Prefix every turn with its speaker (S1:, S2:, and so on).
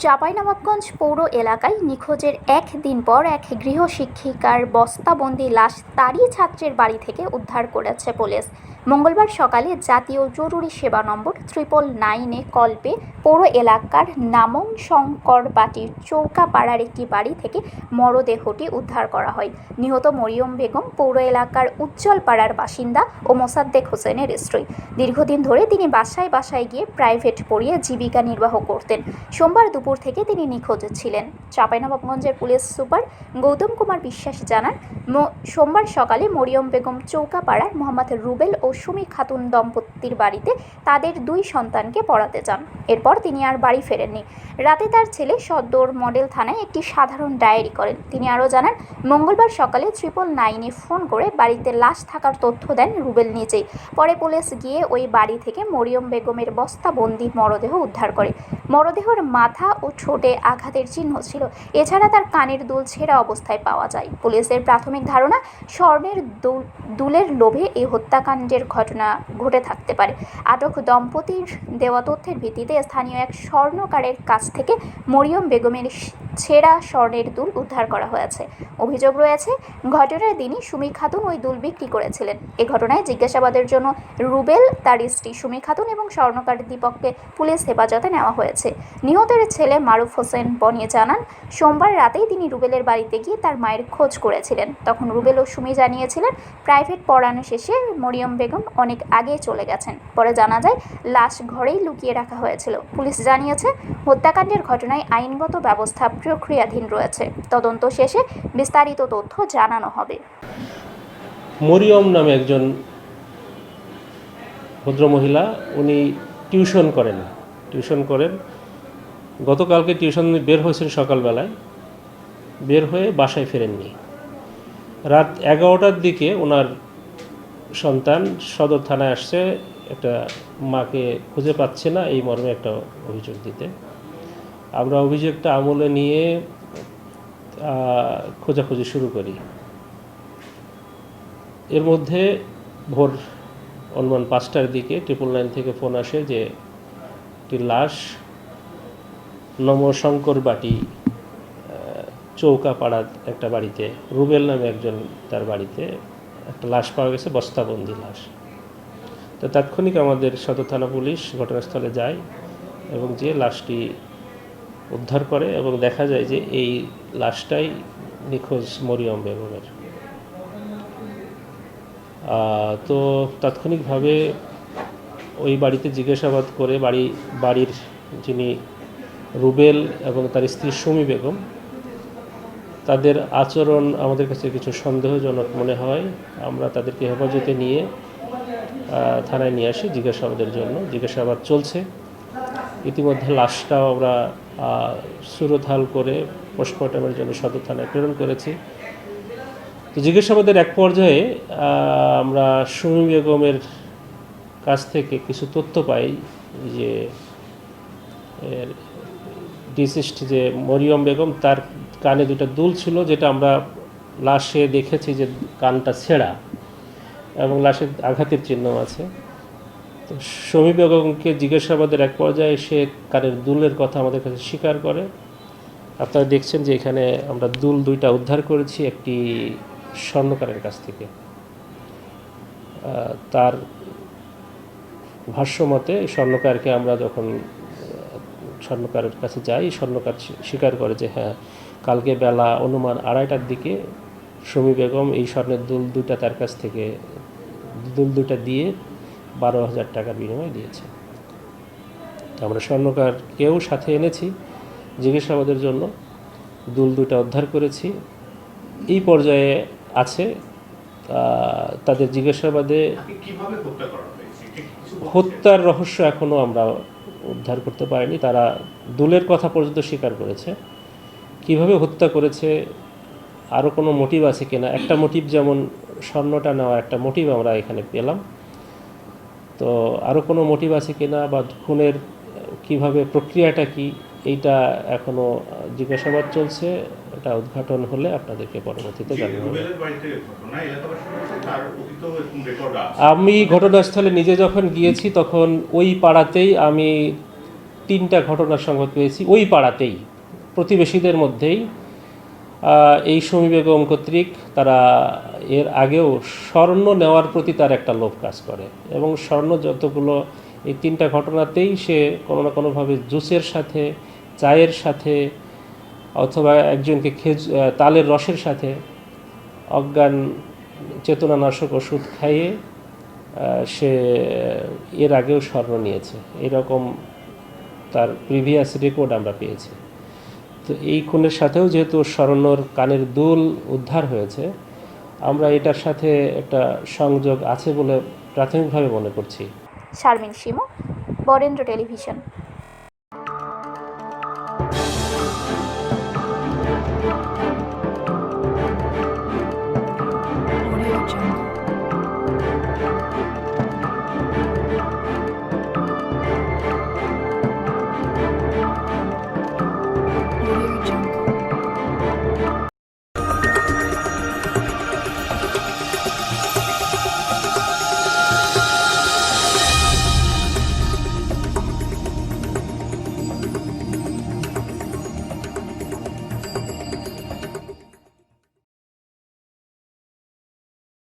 S1: চাঁপাইনবাবগঞ্জ পৌর এলাকায় নিখোঁজের একদিন পর এক গৃহশিক্ষিকার বস্তাবন্দি লাশ তারই ছাত্রের বাড়ি থেকে উদ্ধার করেছে পুলিশ। মঙ্গলবার সকালে জাতীয় জরুরি সেবা নম্বর 999-এ কল পেয়ে পৌর এলাকার নামং শঙ্করবাটির চৌকাপাড়ার একটি বাড়ি থেকে মরদেহটি উদ্ধার করা হয়। নিহত মরিয়ম বেগম পৌর এলাকার উজ্জ্বলপাড়ার বাসিন্দা ও মোসাদ্দেক হোসেনের স্ত্রী। দীর্ঘদিন ধরে তিনি বাসায় বাসায় গিয়ে প্রাইভেট পড়িয়ে জীবিকা নির্বাহ করতেন। সোমবার দুপুর থেকে তিনি নিখোঁজ ছিলেন। চাঁপাইনবাবগঞ্জের পুলিশ সুপার গৌতম কুমার বিশ্বাস জানান, সোমবার সকালে মরিয়ম বেগম চৌকাপাড়ার মোহাম্মদ রুবেল ও সুমি খাতুন দম্পতির বাড়িতে তাদের 2 সন্তানকে পড়াতে যান। এরপর তিনি আর বাড়ি ফেরেননি। রাতে তার ছেলে সদর মডেল থানায় একটি সাধারণ ডায়েরি করেন। তিনি আরও জানান, মঙ্গলবার সকালে 999-এ ফোন করে বাড়িতে লাশ থাকার তথ্য দেন রুবেল নিজেই। পরে পুলিশ গিয়ে ওই বাড়ি থেকে মরিয়ম বেগমের বস্তাবন্দি মরদেহ উদ্ধার করে। মরদেহের মাথা ও ঠোঁটে আঘাতের চিহ্ন ছিল। এছাড়া তার কানের দুল ছেঁড়া অবস্থায় পাওয়া যায়। পুলিশের প্রাথমিক ধারণা, স্বর্ণের দুলের লোভে এই হত্যাকাণ্ডের ঘটনা ঘটে থাকতে পারে। আটক দম্পতির দেওয়া তথ্যের ভিত্তিতে স্থানীয় এক স্বর্ণকারের কাছ থেকে মরিয়ম বেগমের ছেঁড়া স্বর্ণের দুল উদ্ধার করা হয়েছে। অভিযোগ রয়েছে, ঘটনার দিনই সুমি খাতুন ওই দুল বিক্রি করেছিলেন। এ ঘটনায় জিজ্ঞাসাবাদের জন্য রুবেল, তার স্ত্রী সুমি খাতুন এবং স্বর্ণকার দীপককে পুলিশ হেফাজতে নেওয়া হয়েছে। নিহতের ছেলে মারুফ হোসেন বনি জানান, সোমবার রাতেই তিনি রুবেলের বাড়িতে গিয়ে তার মায়ের খোঁজ করেছিলেন। তখন রুবেল ও সুমি জানিয়েছিলেন, প্রাইভেট পড়ানো শেষে মরিয়ম বেগম অনেক আগেই চলে গেছেন। পরে জানা যায় লাশ ঘরেই লুকিয়ে রাখা হয়েছিল। পুলিশ জানিয়েছে, হত্যাকাণ্ডের ঘটনায় আইনগত ব্যবস্থা প্রক্রিয়াধীন রয়েছে। তদন্ত শেষে বিস্তারিত তথ্য জানানো হবে।
S2: মরিয়ম নামে একজন ভদ্রমহিলা, উনি টিউশন করেন। গতকালকে টিউশন বের হয়েছেন সকালবেলায়, বের হয়ে বাসায় ফেরেননি। রাত 11টার দিকে ওনার সন্তান সদর থানায় আসছে, একটা মাকে খুঁজে পাচ্ছে না এই মর্মে একটা অভিযোগ দিতে। আমরা অভিযোগটা আমলে নিয়ে খোঁজাখুঁজি শুরু করি। এর মধ্যে ভোর অনুমান 5টার দিকে 999 থেকে ফোন আসে যে একটি লাশ শঙ্করবাটি চৌকাপাড়ার একটা বাড়িতে, রুবেল নামে একজন তার বাড়িতে একটা লাশ পাওয়া গেছে, বস্তাবন্দি লাশ। তো তাৎক্ষণিক আমাদের সদর থানা পুলিশ ঘটনাস্থলে যায় এবং যে লাশটি উদ্ধার করে এবং দেখা যায় যে এই লাশটাই নিখোঁজ মরিয়ম বেগমের। তো তাৎক্ষণিকভাবে ওই বাড়িতে জিজ্ঞাসাবাদ করে বাড়ির যিনি রুবেল এবং তার স্ত্রী সুমি বেগম, তাদের আচরণ আমাদের কাছে কিছু সন্দেহজনক মনে হয়। আমরা তাদেরকে হেফাজতে নিয়ে থানায় নিয়ে আসি জিজ্ঞাসাবাদের জন্য। জিজ্ঞাসাবাদ চলছে। ইতিমধ্যে লাশটাও আমরা সুরতহাল করে পোস্টমর্টমের জন্য সদর থানায় প্রেরণ করেছি। তো জিজ্ঞাসাবাদের এক পর্যায়ে আমরা সুমি বেগমের কাছ থেকে কিছু তথ্য পাই যে ডিসিস্ট যে মরিয়ম বেগম, তার কানে 2টা দুল ছিল, যেটা আমরা লাশে দেখেছি যে কানটা ছেঁড়া এবং লাশের আঘাতের চিহ্ন আছে। তো সুমি বেগমকে জিজ্ঞাসাবাদের এক পর্যায়ে সে কানের দুলের কথা আমাদের কাছে স্বীকার করে। আপনারা দেখছেন যে এখানে আমরা দুল 2টা উদ্ধার করেছি একটি স্বর্ণকারের কাছ থেকে। তার ভাষ্যমতে স্বর্ণকারকে আমরা যখন স্বর্ণকারের কাছে যাই, স্বর্ণকার স্বীকার করে যে হ্যাঁ, কালকে বেলা অনুমান 2:30টার দিকে সুমি বেগম এই স্বর্ণের দুল 2টা তার কাছ থেকে দুল 2টা দিয়ে 12,000 টাকার বিনিময়ে দিয়েছে। তো আমরা স্বর্ণকারকেও সাথে এনেছি জিজ্ঞাসাবাদের জন্য। দুল 2টা উদ্ধার করেছি। এই পর্যায়ে আছে তাদের জিজ্ঞাসাবাদে হত্যার রহস্য এখনও আমরা উদ্ধার করতে পারিনি। তারা দুলের কথা পর্যন্ত স্বীকার করেছে। কিভাবে হত্যা করেছে, আরও কোনো মোটিভ আছে কিনা, একটা মোটিভ যেমন স্বর্ণটা নেওয়ার একটা মোটিভ আমরা এখানে পেলাম, তো আরও কোনো মোটিভ আছে কিনা বা খুনের কিভাবে প্রক্রিয়াটা কি, এইটা এখনও জিজ্ঞাসাবাদ চলছে। এটা উদ্ঘাটন হলে আপনাদেরকে পরবর্তীতে জানাবো। আমি ঘটনাস্থলে নিজে যখন গিয়েছি তখন ওই পাড়াতেই আমি 3টা ঘটনার সংবাদ পেয়েছি ওই পাড়াতেই, প্রতিবেশীদের মধ্যেই। এই সুমি বেগম কর্তৃক তারা এর আগেও স্বর্ণ নেওয়ার প্রতি তার একটা লোভ কাজ করে, এবং স্বর্ণ যতগুলো এই 3টা ঘটনাতেই সে কোনো না কোনোভাবে জুসের সাথে, চায়ের সাথে, অথবা একজনকে তালের রসের সাথে অজ্ঞান চেতনানাশক ওষুধ খাইয়ে সে এর আগেও স্বর্ণ নিয়েছে। এরকম তার প্রিভিয়াস রেকর্ড আমরা পেয়েছি। তো এই খুনের সাথেও যেহেতু স্বর্ণর কানের দুল উদ্ধার হয়েছে, আমরা এটার সাথে একটা সংযোগ আছে বলে প্রাথমিকভাবে মনে করছি।
S1: শারমিন শিমু, বরেন্দ্র টেলিভিশন।